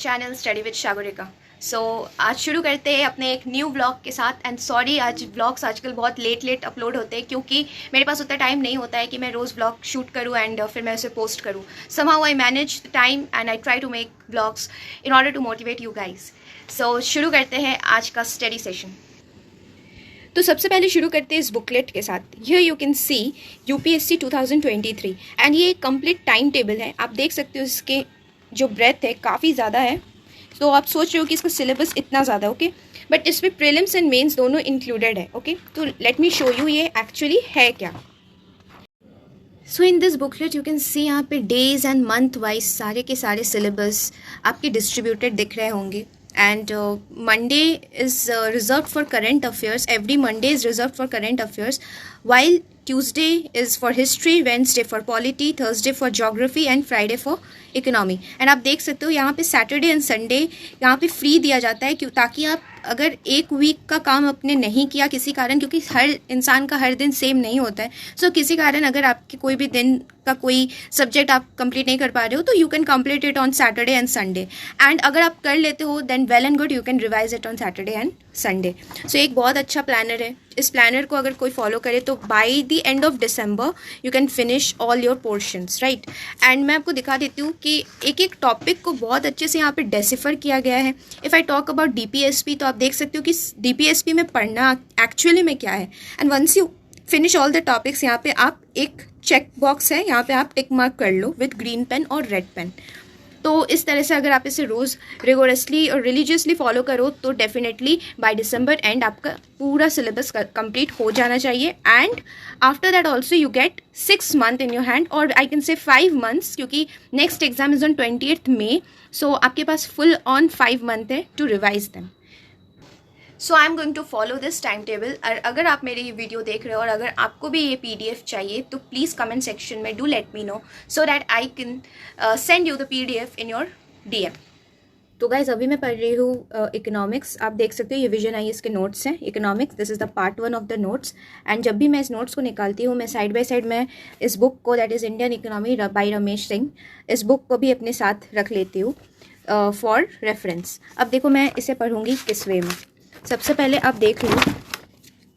Channel study with Sagarika. So आज शुरू करते हैं अपने एक न्यू व्लॉग के साथ। एंड सॉरी, आज व्लॉग्स आजकल बहुत लेट अपलोड होते हैं क्योंकि मेरे पास उतना टाइम नहीं होता है कि मैं रोज़ व्लॉग शूट करूं एंड फिर मैं उसे पोस्ट करूं। Somehow I manage the time and I try to make vlogs in order to motivate you guys. So शुरू करते हैं आज का स्टडी सेशन। तो सबसे पहले शुरू करते हैं इस बुकलेट के साथ। Here you can C UPSC 2023 and ये एक कंप्लीट टाइम टेबल है। आप देख सकते हो इसके जो ब्रेथ है काफ़ी ज़्यादा है। तो आप सोच रहे हो कि इसका सिलेबस इतना ज़्यादा, ओके, बट इसमें प्रीलिम्स एंड मेंस दोनों इंक्लूडेड है, ओके। तो लेट मी शो यू ये एक्चुअली है क्या। So in this booklet you can see यहाँ पे डेज एंड मंथ वाइज सारे के सारे सिलेबस आपके डिस्ट्रीब्यूटेड दिख रहे होंगे। And Monday is reserved for current affairs. Every Monday is reserved for current affairs, while Tuesday is for history, Wednesday for polity, Thursday for geography and Friday for economy. And आप देख सकते हो यहाँ पे Saturday and Sunday यहाँ पे free दिया जाता है क्यों, ताकि आप अगर एक वीक का काम अपने नहीं किया किसी कारण, क्योंकि हर इंसान का हर दिन सेम नहीं होता है, सो किसी कारण अगर आपके कोई भी दिन का कोई सब्जेक्ट आप कंप्लीट नहीं कर पा रहे हो तो you can complete it on Saturday and Sunday. And अगर आप कर लेते हो then well and good, you can revise it on Saturday and Sunday. So एक बहुत अच्छा प्लानर है। इस प्लानर को अगर कोई फॉलो करे तो by the end of December you can finish all your portions, right. And मैं आपको दिखा देती हूँ कि एक एक टॉपिक को बहुत अच्छे से यहाँ पे डेसिफर किया गया है। If I talk about DPSP तो आप देख सकते हो कि डीपीएसपी में पढ़ना एक्चुअली में क्या है। And once you finish all the topics, यहाँ पे आप एक चेक बॉक्स है, यहाँ पे आप टिक मार्क कर लो विद ग्रीन पेन और रेड पेन। तो इस तरह से अगर आप इसे रोज़ रिगोरसली और रिलीजियसली फॉलो करो तो डेफिनेटली बाय दिसंबर एंड आपका पूरा सिलेबस कंप्लीट हो जाना चाहिए। And after that also you get 6 months in your hand, और आई कैन से 5 months, क्योंकि next exam is on 28th May। So आपके पास फुल ऑन 5 months है to revise them. So I am going to follow this time table. और अगर आप मेरी ये वीडियो देख रहे हो और अगर आपको भी ये PDF चाहिए तो प्लीज़ कमेंट सेक्शन में do let me know so that I can send you the PDF in your DM। तो गाइज अभी मैं पढ़ रही हूँ इकोनॉमिक्स। आप देख सकते हो ये विजन आई इसके नोट्स हैं। Economics, this is the part 1 of the notes. And जब भी मैं इस नोट्स को निकालती हूँ मैं साइड बाय साइड मैं इस बुक को, that is Indian economy bye Ramesh Singh, इस बुक को भी अपने साथ रख लेती हूँ फॉर रेफरेंस। अब देखो मैं इसे पढ़ूँगी किस वे में। सबसे पहले आप देख लो,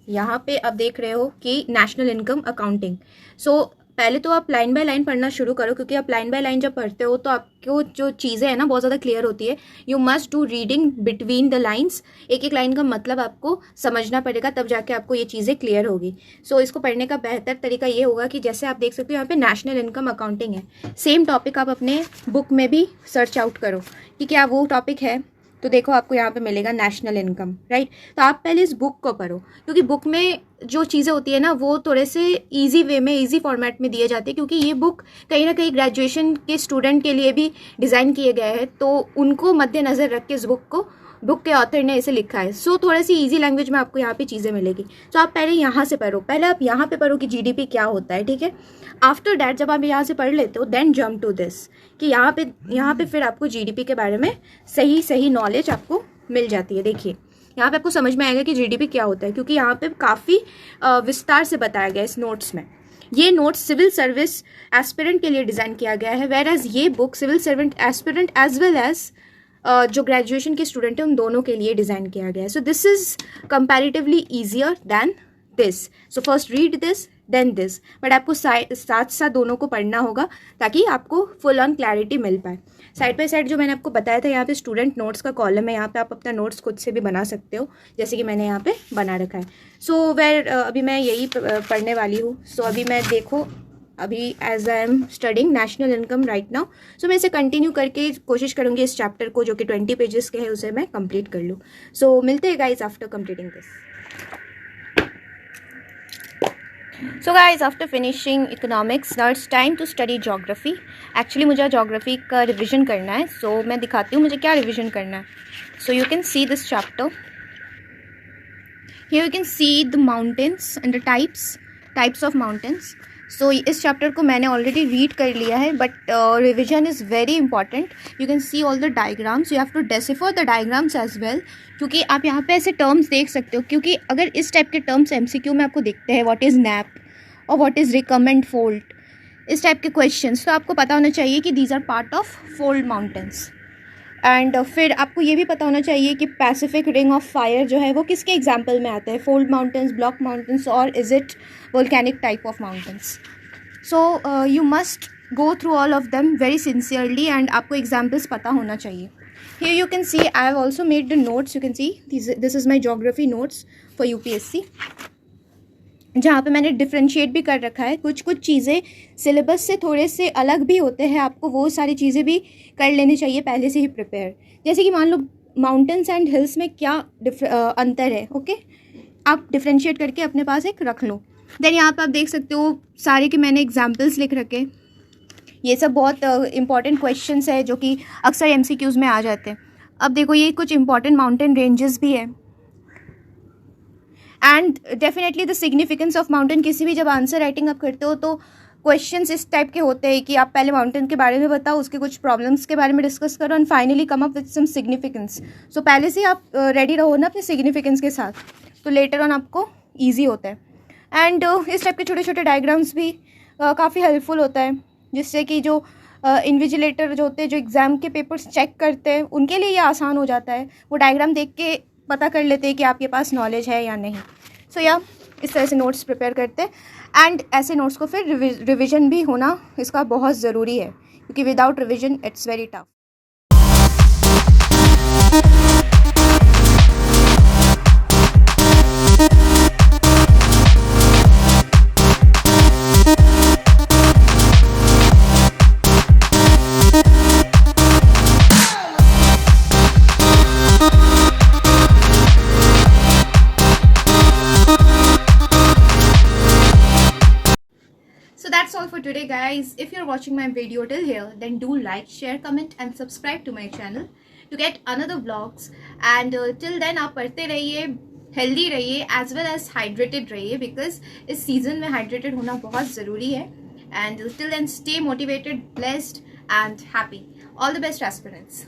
यहाँ पे आप देख रहे हो कि नेशनल इनकम अकाउंटिंग। सो पहले तो आप लाइन बाय लाइन पढ़ना शुरू करो, क्योंकि आप लाइन बाय लाइन जब पढ़ते हो तो आपको जो चीज़ें हैं ना बहुत ज़्यादा क्लियर होती है। You must do reading between the lines. एक एक लाइन का मतलब आपको समझना पड़ेगा, तब जाके आपको ये चीज़ें क्लियर होगी। सो इसको पढ़ने का बेहतर तरीका ये होगा कि जैसे आप देख सकते हो यहाँ पे नेशनल इनकम अकाउंटिंग है, सेम टॉपिक आप अपने बुक में भी सर्च आउट करो कि क्या वो टॉपिक है। तो देखो आपको यहाँ पे मिलेगा नेशनल इनकम, राइट। तो आप पहले इस बुक को पढ़ो, क्योंकि बुक में जो चीज़ें होती है ना वो थोड़े से इजी वे में, इजी फॉर्मेट में दिए जाते हैं, क्योंकि ये बुक कहीं ना कहीं ग्रेजुएशन के स्टूडेंट के लिए भी डिज़ाइन किए गए हैं, तो उनको मद्देनज़र रख के इस बुक के ऑथर ने इसे लिखा है। सो थोड़ी सी इजी लैंग्वेज में आपको यहाँ पे चीज़ें मिलेगी। तो आप पहले यहाँ से पढ़ो, पहले आप यहाँ पे पढ़ो कि GDP क्या होता है, ठीक है। आफ्टर डैट जब आप यहाँ से पढ़ लेते हो देन जम्प टू दिस, कि यहाँ पे फिर आपको GDP के बारे में सही नॉलेज आपको मिल जाती है। देखिए यहाँ पे आपको समझ में आएगा कि GDP क्या होता है, क्योंकि यहाँ पे काफ़ी विस्तार से बताया गया है इस नोट्स में। ये नोट्स सिविल सर्विस एस्पिरेंट के लिए डिज़ाइन किया गया है, वेयर एज ये book civil servant aspirant as well as जो ग्रेजुएशन के स्टूडेंट हैं उन दोनों के लिए डिज़ाइन किया गया है। So this is comparatively easier than this. So first read this then this, but आपको साथ साथ दोनों को पढ़ना होगा ताकि आपको फुल ऑन क्लैरिटी मिल पाए। साइड बाय साइड जो मैंने आपको बताया था, यहाँ पे स्टूडेंट नोट्स का कॉलम है, यहाँ पे आप अपना नोट्स खुद से भी बना सकते हो, जैसे कि मैंने यहाँ पे बना रखा है। सो अभी मैं यही पढ़ने वाली हूँ। सो अभी मैं देखो, अभी as I am studying national income right now, so मैं इसे कंटिन्यू करके कोशिश करूँगी इस चैप्टर को जो कि 20 पेजेस के है उसे मैं कंप्लीट कर लूँ। सो मिलते हैं guys after completing this. So guys after finishing economics now it's time to study geography. Actually मुझे जोग्राफी का रिविजन करना है, सो मैं दिखाती हूँ मुझे क्या रिविजन करना है। So you can see this chapter, here you can see the mountains and the types of mountains. So इस चैप्टर को मैंने ऑलरेडी रीड कर लिया है, but revision is very important. You can see all the diagrams, you have to decipher the diagrams as well, क्योंकि आप यहाँ पे ऐसे टर्म्स देख सकते हो, क्योंकि अगर इस टाइप के टर्म्स MCQ में आपको दिखते हैं, व्हाट इज़ नैप और व्हाट इज़ रिकमेंड फोल्ड, इस टाइप के क्वेश्चंस, तो आपको पता होना चाहिए कि these are part of fold mountains. And फिर आपको ये भी पता होना चाहिए कि पैसिफिक रिंग ऑफ फायर जो है वो किसके एग्जाम्पल में आता है, फोल्ड माउंटेन्स, ब्लॉक माउंटेन्स, और is it volcanic type of mountains. So you must go through all of them very sincerely and आपको एग्जाम्पल्स पता होना चाहिए. Here you can see I have also made the notes. You can see this is my geography notes for UPSC, जहाँ पे मैंने differentiate भी कर रखा है. कुछ कुछ चीज़ें सिलेबस से थोड़े से अलग भी होते हैं, आपको वो सारी चीज़ें भी कर लेनी चाहिए पहले से ही प्रिपेयर. जैसे कि मान लो माउंटेन्स एंड हिल्स में क्या अंतर है, ओके, आप डिफ्रेंशिएट करके अपने पास एक रख लो. देन यहाँ पर आप देख सकते हो सारे के मैंने एग्जाम्पल्स लिख रखे. ये सब बहुत इंपॉर्टेंट क्वेश्चंस है जो कि अक्सर MCQs में आ जाते हैं. अब देखो ये कुछ इंपॉर्टेंट माउंटेन रेंजेस भी है and definitely the significance of mountain. किसी भी जब आंसर राइटिंग आप करते हो तो क्वेश्चंस इस टाइप के होते हैं कि आप पहले माउंटेन के बारे में बताओ, उसके कुछ प्रॉब्लम्स के बारे में डिस्कस करो and finally come up with some significance. So पहले से आप रेडी रहो ना अपने सिग्निफिकेंस के साथ, तो लेटर ऑन आपको ईजी होता है. एंड इस टाइप के छोटे छोटे डायग्राम्स भी काफ़ी हेल्पफुल होता है, जिससे कि जो इन्विजिलेटर जो होते हैं, जो एग्ज़ाम के पेपर्स चेक करते हैं, उनके लिए ये आसान हो जाता है. वो डायग्राम देख के पता कर लेते हैं कि आपके पास नॉलेज है या नहीं. सो या इस तरह से नोट्स प्रिपेयर करते हैं एंड ऐसे नोट्स को फिर रिविज़न भी होना इसका बहुत ज़रूरी है, क्योंकि without revision it's very tough. So that's all for today, guys. If you're watching my video till here, then do like, share, comment and subscribe to my channel to get another vlogs. And till then आप पढ़ते रहिए, healthy रहिए, as well as hydrated रहिए, because इस season में hydrated होना बहुत ज़रूरी है. And till then stay motivated, blessed and happy. All the best, aspirants.